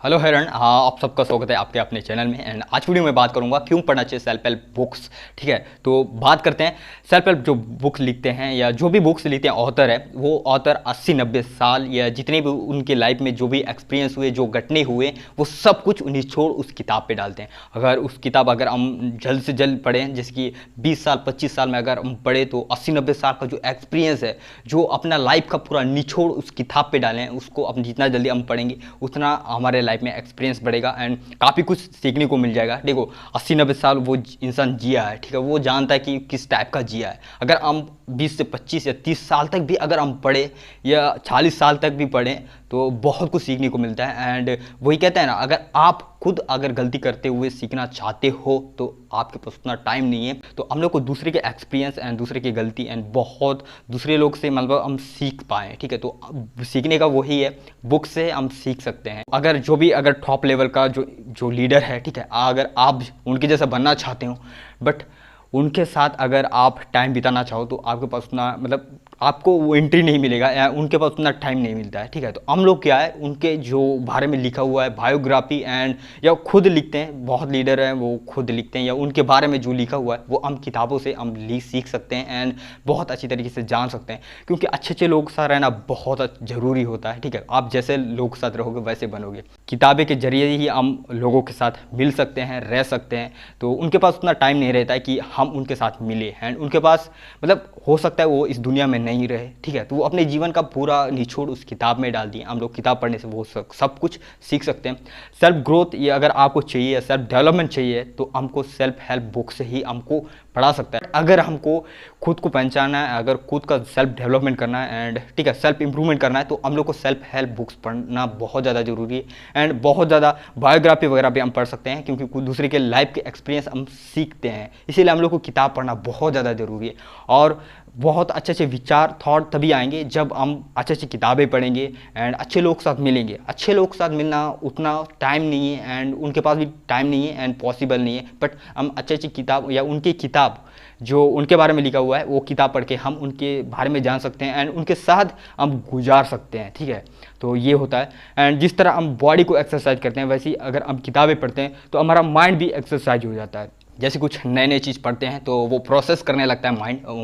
Hello हेरन, हाँ आप सबका स्वागत है आपके अपने चैनल में। एंड आज वीडियो में बात करूंगा क्यों पढ़ना चाहिए सेल्फ हेल्प बुक्स। ठीक है, तो बात करते हैं सेल्फ हेल्प जो बुक्स लिखते हैं या जो भी बुक्स लिखते हैं ऑथर है, वो ऑथर 80-90 साल या जितने भी उनके लाइफ में जो भी एक्सपीरियंस हुए, जो घटने हुए, वो सब कुछ उन्हें छोड़ उस किताब पे डालते हैं। अगर उस किताब अगर हम जल्द से जल्द पढ़ें, जैसे कि 20 साल 25 साल में अगर हम पढ़े, तो 80-90 साल का जो एक्सपीरियंस है, जो अपना लाइफ का पूरा निचोड़ उस किताब पे डालें, उसको अब जितना जल्दी हम पढ़ेंगे उतना हमारे लाइफ में एक्सपीरियंस बढ़ेगा एंड काफ़ी कुछ सीखने को मिल जाएगा। देखो 80-90 साल वो इंसान जिया है, ठीक है, वो जानता है कि किस टाइप का जिया है। अगर हम 20 से 25 या 30 साल तक भी अगर हम पढ़े या 40 साल तक भी पढ़ें तो बहुत कुछ सीखने को मिलता है। एंड वही कहते हैं ना, अगर आप खुद अगर गलती करते हुए सीखना चाहते हो तो आपके पास उतना टाइम नहीं है, तो हम लोग को दूसरे के एक्सपीरियंस एंड दूसरे की गलती एंड बहुत दूसरे लोग से मतलब हम सीख पाएँ। ठीक है, तो सीखने का वही है, बुक से हम सीख सकते हैं। अगर जो भी अगर टॉप लेवल का जो लीडर है, ठीक है, अगर आप उनके जैसा बनना चाहते हो बट उनके साथ अगर आप टाइम बिताना चाहो तो आपके पास उतना मतलब आपको वो एंट्री नहीं मिलेगा या उनके पास उतना टाइम नहीं मिलता है। ठीक है, तो हम लोग क्या है, उनके जो बारे में लिखा हुआ है बायोग्राफी एंड या खुद लिखते हैं, बहुत लीडर हैं वो खुद लिखते हैं या उनके बारे में जो लिखा हुआ है वो हम किताबों से हम सीख सकते हैं एंड बहुत अच्छी तरीके से जान सकते हैं। क्योंकि अच्छे अच्छे लोग के साथ रहना बहुत ज़रूरी होता है। ठीक है, आप जैसे लोग के साथ रहोगे वैसे बनोगे। किताबें के जरिए ही हम लोगों के साथ मिल सकते हैं, रह सकते हैं। तो उनके पास उतना टाइम नहीं रहता है कि हम उनके साथ मिले एंड उनके पास मतलब हो सकता है वो इस दुनिया में नहीं रहे। ठीक है, तो वो अपने जीवन का पूरा निचोड़ उस किताब में डाल दिए। हम लोग किताब पढ़ने से वो सब कुछ सीख सकते हैं। सेल्फ ग्रोथ ये अगर आपको चाहिए या सेल्फ डेवलपमेंट चाहिए तो हमको सेल्फ हेल्प बुक से ही हमको पढ़ा सकता है। अगर हमको खुद को पहचाना है, अगर खुद का सेल्फ डेवलपमेंट करना है एंड ठीक है सेल्फ इंप्रूवमेंट करना है, तो हम लोग को सेल्फ हेल्प बुक्स पढ़ना बहुत ज़्यादा जरूरी है। एंड बहुत ज़्यादा बायोग्राफी वगैरह भी हम पढ़ सकते हैं, क्योंकि कुछ दूसरे के लाइफ के एक्सपीरियंस हम सीखते हैं। इसीलिए हम लोग को किताब पढ़ना बहुत ज़्यादा ज़रूरी है। और बहुत अच्छे अच्छे विचार थॉट तभी आएंगे जब हम अच्छी अच्छी किताबें पढ़ेंगे एंड अच्छे लोग के साथ मिलेंगे। अच्छे लोग के साथ मिलना उतना टाइम नहीं है एंड उनके पास भी टाइम नहीं है एंड पॉसिबल नहीं है, बट हम अच्छी अच्छी किताब या उनकी किताब जो उनके बारे में लिखा हुआ है वो किताब पढ़ के हम उनके बारे में जान सकते हैं एंड उनके साथ हम गुजार सकते हैं। ठीक है, तो ये होता है। एंड जिस तरह हम बॉडी को एक्सरसाइज करते हैं वैसे ही अगर हम किताबें पढ़ते हैं तो हमारा माइंड भी एक्सरसाइज हो जाता है। जैसे कुछ नए नए चीज़ पढ़ते हैं तो वो प्रोसेस करने लगता है,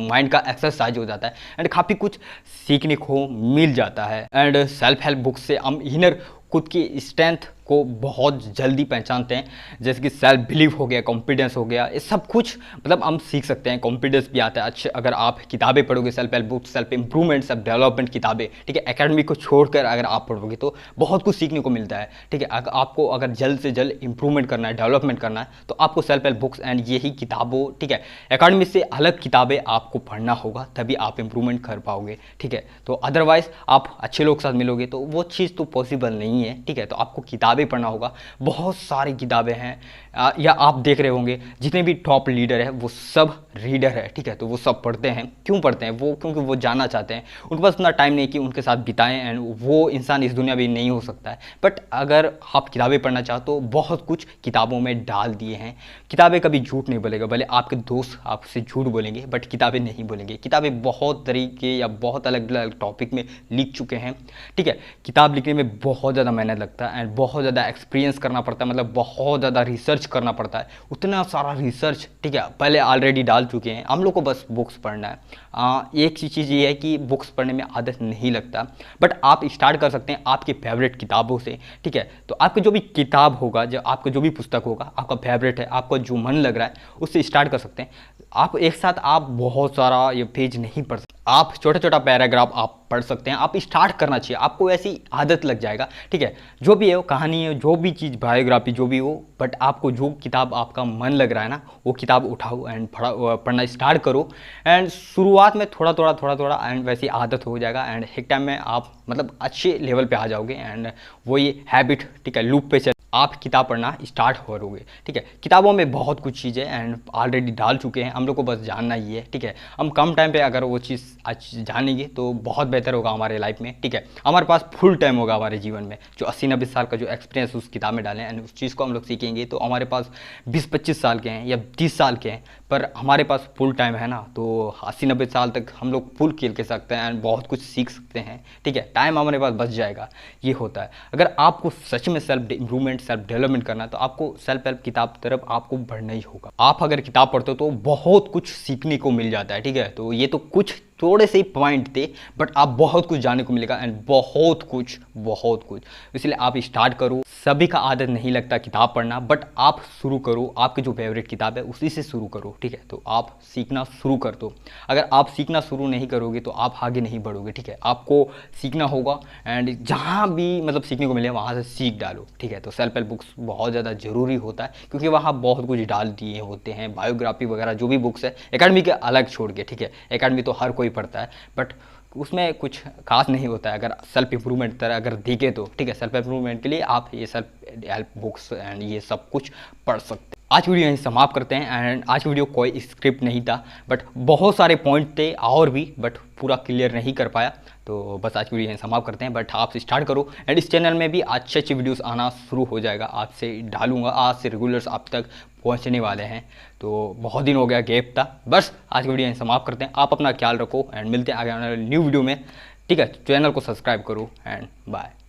माइंड का एक्सरसाइज हो जाता है एंड काफ़ी कुछ सीखने को मिल जाता है। एंड सेल्फ हेल्प बुक से हम इनर खुद की स्ट्रेंथ को बहुत जल्दी पहचानते हैं, जैसे कि सेल्फ बिलीव हो गया, कॉन्फिडेंस हो गया, ये सब कुछ मतलब हम सीख सकते हैं। कॉन्फिडेंस भी आता है अच्छे अगर आप किताबें पढ़ोगे, self help book, self improvement, self development किताबें। ठीक है, एकेडमिक को छोड़कर अगर आप पढ़ोगे तो बहुत कुछ सीखने को मिलता है। ठीक है, आपको अगर जल्द से जल्द इंप्रूवमेंट करना है, डेवलपमेंट करना है, तो आपको सेल्फ हेल्प बुक्स एंड यही किताबों, ठीक है, एकेडमिक से अलग किताबें आपको पढ़ना होगा, तभी आप इंप्रूवमेंट कर पाओगे। ठीक है, तो अदरवाइज आप अच्छे लोग के साथ मिलोगे तो वो चीज़ तो पॉसिबल नहीं है। ठीक है, तो आपको किताबें पढ़ना होगा, बहुत सारी किताबें हैं। या आप देख रहे होंगे जितने भी टॉप लीडर है वो सब रीडर है। ठीक है, तो वो सब पढ़ते हैं। क्यों पढ़ते हैं वो? क्योंकि वो जानना चाहते हैं। उनके पास उतना टाइम नहीं कि उनके साथ बिताएं एंड वो इंसान इस दुनिया में नहीं हो सकता है। बट अगर आप किताबें पढ़ना चाहो तो बहुत कुछ किताबों में डाल दिए हैं। किताबें कभी झूठ नहीं बोलेगा, भले आपके दोस्त आपसे झूठ बोलेंगे बट किताबें नहीं बोलेंगे। किताबें बहुत तरीके या बहुत अलग अलग टॉपिक में लिख चुके हैं। ठीक है, किताब लिखने में बहुत ज़्यादा मेहनत लगता है एंड बहुत ज़्यादा एक्सपीरियंस करना पड़ता है, मतलब बहुत ज़्यादा रिसर्च करना पड़ता है। उतना सारा रिसर्च, ठीक है, पहले ऑलरेडी डाल चुके हैं। हम लोग को बस बुक्स पढ़ना है। एक चीज़ ये है कि बुक्स पढ़ने में आदत नहीं लगता, बट आप स्टार्ट कर सकते हैं आपकी फेवरेट किताबों से। ठीक है, तो आपका जो भी किताब होगा, जो आपका जो भी पुस्तक होगा, आपका फेवरेट है, आपका जो मन लग रहा है, उससे स्टार्ट कर सकते हैं। आप एक साथ आप बहुत सारा ये पेज नहीं पढ़ सकते, आप छोटा छोटा पैराग्राफ आप पढ़ सकते हैं। आप स्टार्ट करना चाहिए, आपको ऐसी आदत लग जाएगा। ठीक है, जो भी है वो कहानी है, जो भी चीज़, बायोग्राफी जो भी हो, बट आपको जो किताब आपका मन लग रहा है ना, वो किताब उठाओ एंड पढ़ना स्टार्ट करो। एंड शुरुआत में थोड़ा थोड़ा एंड वैसी आदत हो जाएगा एंड एक टाइम में आप मतलब अच्छे लेवल पे आ जाओगे एंड वो ये हैबिट, ठीक है, लूप पे चल आप किताब पढ़ना स्टार्ट करोगे। ठीक है, किताबों में बहुत कुछ चीज़ें एंड ऑलरेडी डाल चुके हैं, हम लोग को बस जानना ही है। ठीक है, हम कम टाइम पे अगर वो चीज़ आज जानेंगे तो बहुत बेहतर बेहतर होगा हमारे लाइफ में, ठीक है। हमारे पास फुल टाइम होगा हमारे जीवन में, जो 80-90 साल का जो एक्सपीरियंस उस किताब में डालें एंड उस चीज़ को हम लोग सीखेंगे, तो हमारे पास 20-25 साल के हैं या 30 साल के हैं, पर हमारे पास फुल टाइम है ना, तो 80-90 साल तक हम लोग फुल खेल के सकते हैं एंड बहुत कुछ सीख सकते हैं, ठीक है। टाइम हमारे पास बच जाएगा, ये होता है। अगर आपको सच में सेल्फ इम्प्रूवमेंट, सेल्फ डेवलपमेंट करना है, तो आपको सेल्फ हेल्प किताब तरफ आपको बढ़ना ही होगा। आप अगर किताब पढ़ते हो तो बहुत कुछ सीखने को मिल जाता है, ठीक है। तो ये तो कुछ थोड़े से ही पॉइंट थे, बट आप बहुत कुछ जानने को मिलेगा एंड बहुत कुछ, इसलिए आप स्टार्ट करो। सभी का आदत नहीं लगता किताब पढ़ना, बट आप शुरू करो, आपकी जो फेवरेट किताब है उसी से शुरू करो, ठीक है। तो आप सीखना शुरू कर दो। अगर आप सीखना शुरू नहीं करोगे तो आप आगे नहीं बढ़ोगे, ठीक है। आपको सीखना होगा एंड जहाँ भी मतलब सीखने को मिले वहाँ से सीख डालो, ठीक है। तो सेल्फ हेल्प बुक्स बहुत ज़्यादा ज़रूरी होता है, क्योंकि वहाँ बहुत कुछ डाल दिए होते हैं, बायोग्राफी वगैरह जो भी बुक्स है, एकेडमी के अलग छोड़ के, ठीक है। एकेडमी तो हर कोई पढ़ता है, बट उसमें कुछ खास नहीं होता है। अगर सेल्फ इम्प्रूवमेंट तरह अगर दिखे तो, ठीक है। सेल्फ इम्प्रूवमेंट के लिए आप ये सेल्फ हेल्प बुक्स एंड ये सब कुछ पढ़ सकते हैं। आज वीडियो यहीं समाप्त करते हैं एंड आज वीडियो कोई स्क्रिप्ट नहीं था, बट बहुत सारे पॉइंट थे और भी, बट पूरा क्लियर नहीं कर पाया, तो बस आज वीडियो यहीं समाप्त करते हैं। बट आप स्टार्ट करो एंड इस चैनल में भी अच्छे अच्छे वीडियोस आना शुरू हो जाएगा, आज से डालूंगा, आज से रेगुलर्स आप तक पहुंचने वाले हैं। तो बहुत दिन हो गया गैप था, बस आज की वीडियो यहीं समाप्त करते हैं। आप अपना ख्याल रखो एंड मिलते हैं आगे न्यू वीडियो में, ठीक है। चैनल को सब्सक्राइब करो एंड बाय।